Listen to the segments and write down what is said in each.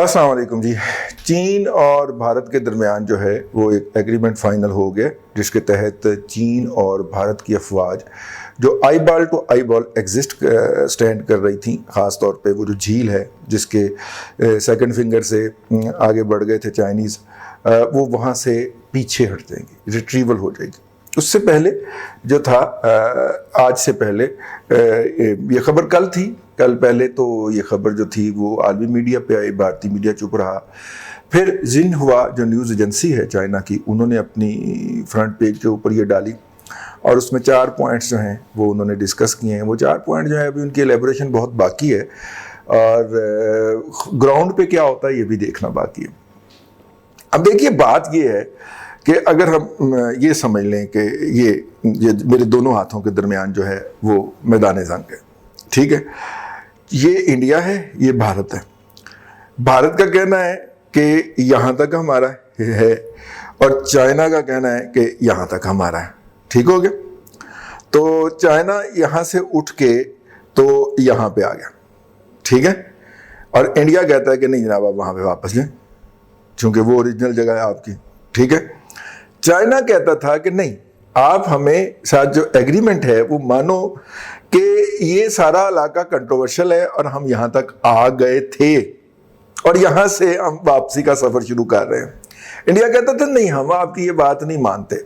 السلام علیکم جی. چین اور بھارت کے درمیان جو ہے وہ ایک ایگریمنٹ فائنل ہو گیا جس کے تحت چین اور بھارت کی افواج جو آئی بال ٹو آئی بال اسٹینڈ کر رہی تھیں، خاص طور پہ وہ جو جھیل ہے جس کے سیکنڈ فنگر سے آگے بڑھ گئے تھے چائنیز، وہ وہاں سے پیچھے ہٹ جائیں گی، ریٹریول ہو جائے گی. اس سے پہلے جو تھا آج سے پہلے یہ خبر کل پہلے تو یہ خبر جو تھی وہ عالمی میڈیا پہ آئی، بھارتی میڈیا چپ رہا. پھر زنہوا جو نیوز ایجنسی ہے چائنا کی، انہوں نے اپنی فرنٹ پیج کے اوپر یہ ڈالی اور اس میں 4 پوائنٹس جو ہیں وہ انہوں نے ڈسکس کیے ہیں. وہ 4 پوائنٹ جو ہیں ابھی ان کی ایلیبوریشن بہت باقی ہے اور گراؤنڈ پہ کیا ہوتا ہے یہ بھی دیکھنا باقی ہے. اب دیکھیے بات یہ ہے کہ اگر ہم یہ سمجھ لیں کہ یہ میرے دونوں ہاتھوں کے درمیان جو ہے وہ میدان جنگ ہے، ٹھیک ہے، یہ انڈیا ہے، یہ بھارت ہے. بھارت کا کہنا ہے کہ یہاں تک ہمارا ہے اور چائنا کا کہنا ہے کہ یہاں تک ہمارا ہے. ٹھیک ہو گیا؟ تو چائنا یہاں سے اٹھ کے تو یہاں پہ آ گیا، ٹھیک ہے، اور انڈیا کہتا ہے کہ نہیں جناب آپ وہاں پہ واپس جائیں چونکہ وہ اوریجنل جگہ ہے آپ کی. ٹھیک ہے، چائنا کہتا تھا کہ نہیں، آپ ہمیں ساتھ جو ایگریمنٹ ہے وہ مانو کہ یہ سارا علاقہ کنٹروورشل ہے اور ہم یہاں تک آ گئے تھے اور یہاں سے ہم واپسی کا سفر شروع کر رہے ہیں. انڈیا کہتا تھا نہیں، ہم آپ کی یہ بات نہیں مانتے.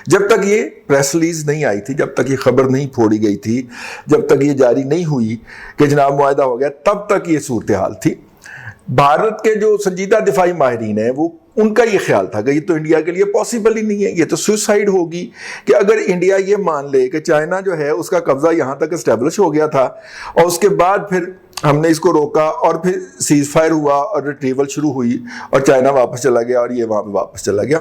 جب تک یہ پریس ریلیز نہیں آئی تھی، جب تک یہ خبر نہیں پھوڑی گئی تھی، جب تک یہ جاری نہیں ہوئی کہ جناب معاہدہ ہو گیا، تب تک یہ صورتحال تھی. بھارت کے جو سنجیدہ دفاعی ماہرین ہیں وہ ان کا یہ خیال تھا کہ یہ تو انڈیا کے لیے پاسبل ہی نہیں ہے، یہ تو سوسائڈ ہوگی کہ اگر انڈیا یہ مان لے کہ چائنا جو ہے اس کا قبضہ یہاں تک اسٹیبلش ہو گیا تھا اور اس کے بعد پھر ہم نے اس کو روکا اور پھر سیز فائر ہوا اور ریٹریول شروع ہوئی اور چائنا واپس چلا گیا اور یہ وہاں پہ واپس چلا گیا.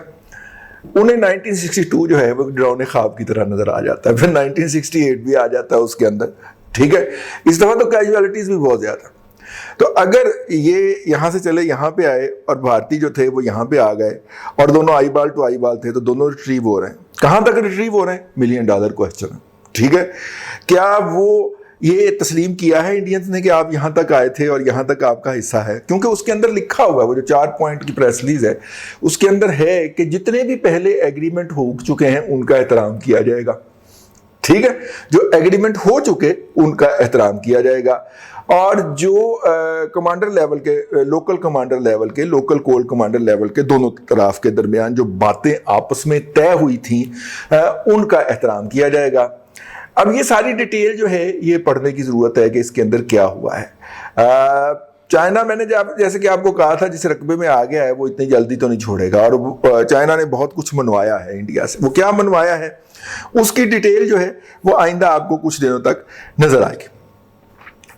انہیں 1962 جو ہے وہ ڈراؤنے خواب کی طرح نظر آ جاتا ہے، پھر 1968 بھی آ جاتا ہے اس کے اندر. ٹھیک ہے، اس دفعہ تو کیجوالٹیز بھی بہت زیادہ. تو اگر یہ یہاں سے چلے یہاں پہ آئے اور بھارتی جو تھے وہ یہاں پہ آ گئے اور دونوں آئی بال ٹو آئی بال تھے تو دونوں ریٹریو ہو رہے ہیں. کہاں تک ریٹریو ہو رہے ہیں؟ $1 ملین کوسچن ہے. ٹھیک ہے، کیا وہ یہ تسلیم کیا ہے انڈینز نے کہ آپ یہاں تک آئے تھے اور یہاں تک آپ کا حصہ ہے؟ کیونکہ اس کے اندر لکھا ہوا ہے، وہ جو 4 پوائنٹ کی پریس ریلیز ہے اس کے اندر ہے کہ جتنے بھی پہلے ایگریمنٹ ہو چکے ہیں ان کا احترام کیا جائے گا. ٹھیک ہے، جو ایگریمنٹ ہو چکے ان کا احترام کیا جائے گا اور جو کمانڈر لیول کے، لوکل کمانڈر لیول کے، لوکل کول کمانڈر لیول کے دونوں طرف کے درمیان جو باتیں آپس میں طے ہوئی تھیں ان کا احترام کیا جائے گا. اب یہ ساری ڈیٹیل جو ہے یہ پڑھنے کی ضرورت ہے کہ اس کے اندر کیا ہوا ہے. چائنا، میں نے جیسے کہ آپ کو کہا تھا، جس رقبے میں آ گیا ہے وہ اتنی جلدی تو نہیں چھوڑے گا اور چائنا نے بہت کچھ منوایا ہے انڈیا سے. وہ کیا منوایا ہے اس کی ڈیٹیل جو ہے وہ آئندہ آپ کو کچھ دنوں تک نظر آئے گی.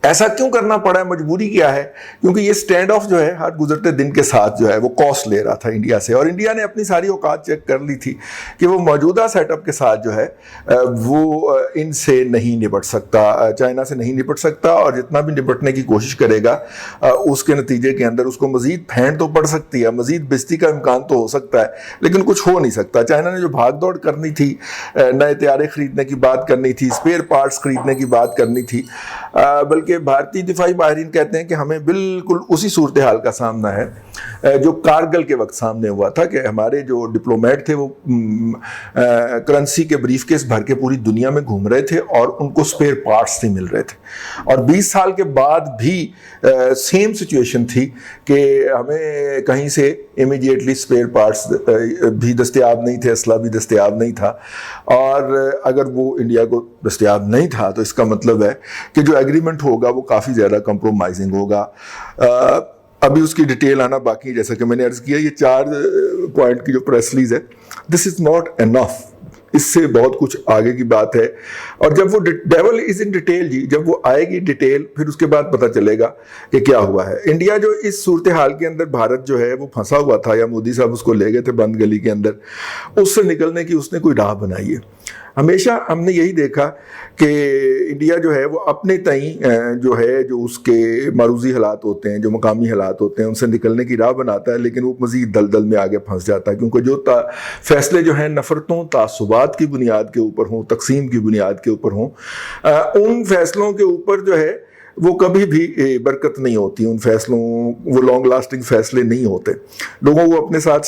ایسا کیوں کرنا پڑا ہے، مجبوری کیا ہے؟ کیونکہ یہ سٹینڈ آف جو ہے ہر گزرتے دن کے ساتھ جو ہے وہ کاسٹ لے رہا تھا انڈیا سے اور انڈیا نے اپنی ساری اوقات چیک کر لی تھی کہ وہ موجودہ سیٹ اپ کے ساتھ جو ہے وہ ان سے نہیں نپٹ سکتا، چائنا سے نہیں نپٹ سکتا اور جتنا بھی نپٹنے کی کوشش کرے گا اس کے نتیجے کے اندر اس کو مزید پھینٹ تو پڑ سکتی ہے، مزید بستی کا امکان تو ہو سکتا ہے لیکن کچھ ہو نہیں سکتا. چائنا نے جو بھاگ دوڑ کرنی تھی، نئے طیارے خریدنے کی بات کرنی تھی، اسپیئر پارٹس خریدنے کی بات کرنی تھی، بلکہ بھارتی دفاعی ماہرین کہتے ہیں کہ ہمیں بالکل اسی صورتحال کا سامنا ہے جو کارگل کے وقت سامنے ہوا تھا کہ ہمارے جو ڈپلومیٹ تھے وہ کرنسی کے بریف کیس بھر کے پوری دنیا میں گھوم رہے تھے اور ان کو سپیئر پارٹس نہیں مل رہے تھے. اور 20 سال کے بعد بھی سیم سچویشن تھی کہ ہمیں کہیں سے امیڈیٹلی سپیئر پارٹس بھی دستیاب نہیں تھے، اسلحہ بھی دستیاب نہیں تھا. اور اگر وہ انڈیا کو دستیاب نہیں تھا تو اس کا مطلب ہے کہ جو ایگریمنٹ ہوگا وہ کافی زیادہ کمپرومائزنگ ہوگا. ابھی اس کی ڈیٹیل آنا باقی ہے. جیسا کہ میں نے عرض کیا، یہ 4 پوائنٹ کی جو پریس ریلیز ہے، دس از ناٹ انف، اس سے بہت کچھ آگے کی بات ہے. اور جب وہ ڈیول از ان ڈیٹیل جی، جب وہ آئے گی ڈیٹیل پھر اس کے بعد پتہ چلے گا کہ کیا ہوا ہے. انڈیا جو اس صورتحال کے اندر بھارت جو ہے وہ پھنسا ہوا تھا یا مودی صاحب اس کو لے گئے تھے بند گلی کے اندر، اس سے نکلنے کی اس نے کوئی راہ بنائی ہے. ہمیشہ ہم نے یہی دیکھا کہ انڈیا جو ہے وہ اپنے تئیں جو ہے جو اس کے معروضی حالات ہوتے ہیں، جو مقامی حالات ہوتے ہیں، ان سے نکلنے کی راہ بناتا ہے لیکن وہ مزید دلدل میں آگے پھنس جاتا ہے. کیونکہ جو فیصلے جو ہیں نفرتوں، تعصبات کی بنیاد کے اوپر ہوں، تقسیم کی بنیاد کے اوپر ہوں، ان فیصلوں کے اوپر جو ہے وہ کبھی بھی برکت نہیں ہوتی ان فیصلوں، وہ لانگ لاسٹنگ فیصلے نہیں ہوتے. لوگوں کو اپنے ساتھ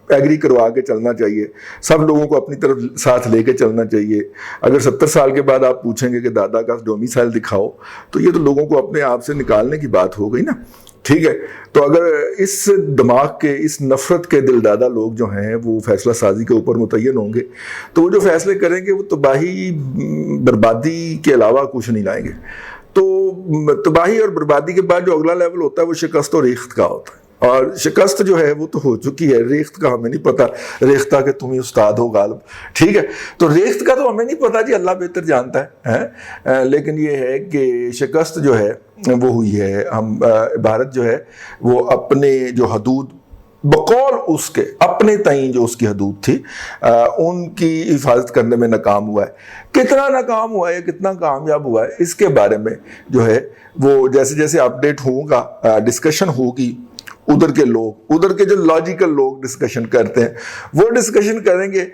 ایگری کروا کے چلنا چاہیے، سب لوگوں کو اپنی طرف ساتھ لے کے چلنا چاہیے. اگر 70 سال کے بعد آپ پوچھیں گے کہ دادا کا ڈومیسائل دکھاؤ، تو یہ تو لوگوں کو اپنے آپ سے نکالنے کی بات ہو گئی نا. ٹھیک ہے، تو اگر اس دماغ کے، اس نفرت کے دل دادا لوگ جو ہیں وہ فیصلہ سازی کے اوپر متعین ہوں گے، تو وہ جو فیصلے کریں گے وہ تباہی بربادی کے علاوہ کچھ نہیں لائیں گے. تو تباہی اور بربادی کے بعد جو اگلا لیول ہوتا ہے وہ شکست و ریخت کا ہوتا ہے. اور شکست جو ہے وہ تو ہو چکی ہے، ریخت کا ہمیں نہیں پتا. ریختہ کہ تم ہی استاد ہو غالب. ٹھیک ہے، تو ریخت کا تو ہمیں نہیں پتا جی، اللہ بہتر جانتا ہے. لیکن یہ ہے کہ شکست جو ہے وہ ہوئی ہے. ہم بھارت جو ہے وہ اپنے جو حدود بقول اس کے اپنے تئیں جو اس کی حدود تھی ان کی حفاظت کرنے میں ناکام ہوا ہے. کتنا ناکام ہوا ہے، کتنا کامیاب ہوا ہے، اس کے بارے میں جو ہے وہ جیسے جیسے اپڈیٹ ہوگا، ڈسکشن ہوگی، ادھر کے لوگ، ادھر کے جو لاجیکل لوگ ڈسکشن کرتے ہیں وہ ڈسکشن کریں گے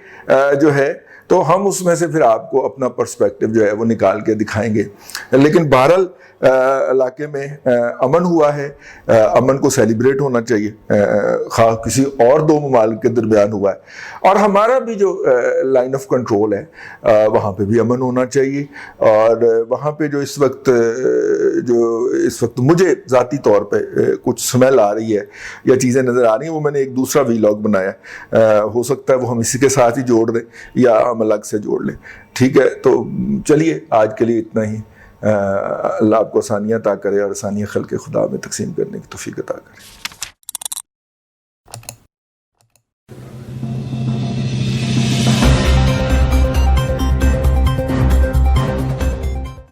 جو ہے، تو ہم اس میں سے پھر آپ کو اپنا پرسپیکٹو جو ہے وہ نکال کے دکھائیں گے. لیکن بہرحال علاقے میں امن ہوا ہے، امن کو سیلیبریٹ ہونا چاہیے، خواہ کسی اور دو ممالک کے درمیان ہوا ہے. اور ہمارا بھی جو لائن آف کنٹرول ہے وہاں پہ بھی امن ہونا چاہیے. اور وہاں پہ جو اس وقت مجھے ذاتی طور پہ کچھ سمیل آ رہی ہے یا چیزیں نظر آ رہی ہیں، وہ میں نے ایک دوسرا ویلاگ بنایا، ہو سکتا ہے وہ ہم اسی کے ساتھ ہی جوڑ دیں یا ہم الگ سے جوڑ لیں. ٹھیک ہے، تو چلیے آج کے لیے اتنا ہی. اللہ آپ کو آسانیاں عطا کرے اور آسانیاں خلق خدا میں تقسیم کرنے کی توفیق عطا کرے.